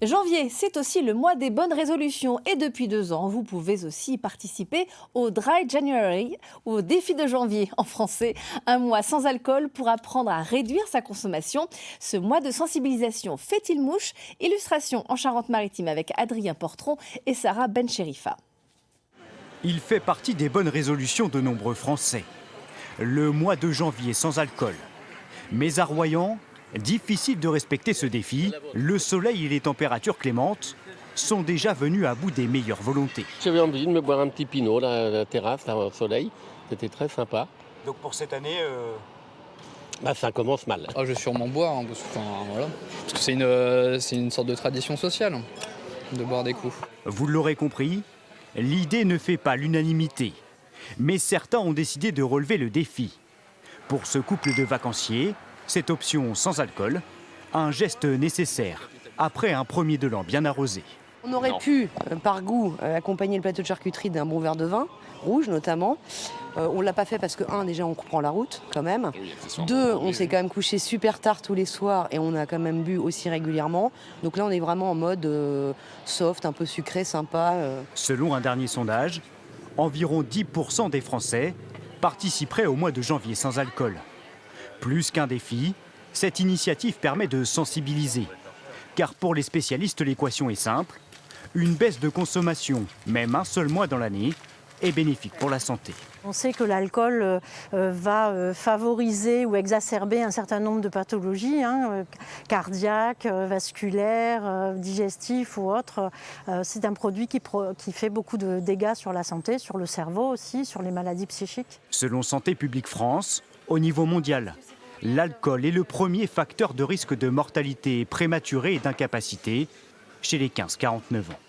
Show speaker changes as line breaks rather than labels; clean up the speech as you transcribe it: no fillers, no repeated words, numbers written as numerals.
Janvier, c'est aussi le mois des bonnes résolutions et depuis 2 ans, vous pouvez aussi participer au Dry January ou au défi de janvier en français, un mois sans alcool pour apprendre à réduire sa consommation. Ce mois de sensibilisation fait-il mouche? Illustration en Charente-Maritime avec Adrien Portron et Sarah Bencherifa.
Il fait partie des bonnes résolutions de nombreux Français. Le mois de janvier sans alcool. Mais à Royan, difficile de respecter ce défi. Le soleil et les températures clémentes sont déjà venus à bout des meilleures volontés.
J'avais envie de me boire un petit pinot là, à la terrasse, là, au soleil. C'était très sympa.
Donc pour cette année,
Ça commence mal.
Je vais sûrement boire, parce que c'est une sorte de tradition sociale, de boire des coups.
Vous l'aurez compris, l'idée ne fait pas l'unanimité. Mais certains ont décidé de relever le défi. Pour ce couple de vacanciers, cette option sans alcool, un geste nécessaire après un premier de l'an bien arrosé.
On aurait pu, par goût, accompagner le plateau de charcuterie d'un bon verre de vin, rouge notamment. On ne l'a pas fait parce que, déjà, on prend la route quand même. 2, on s'est quand même couché super tard tous les soirs et on a quand même bu aussi régulièrement. Donc là, on est vraiment en mode soft, un peu sucré, sympa.
Selon un dernier sondage, environ 10% des Français participeraient au mois de janvier sans alcool. Plus qu'un défi, cette initiative permet de sensibiliser. Car pour les spécialistes, l'équation est simple. Une baisse de consommation, même un seul mois dans l'année, est bénéfique pour la santé.
On sait que l'alcool va favoriser ou exacerber un certain nombre de pathologies, cardiaques, vasculaires, digestifs ou autres. C'est un produit qui fait beaucoup de dégâts sur la santé, sur le cerveau aussi, sur les maladies psychiques.
Selon Santé publique France, au niveau mondial, l'alcool est le premier facteur de risque de mortalité prématurée et d'incapacité chez les 15-49 ans.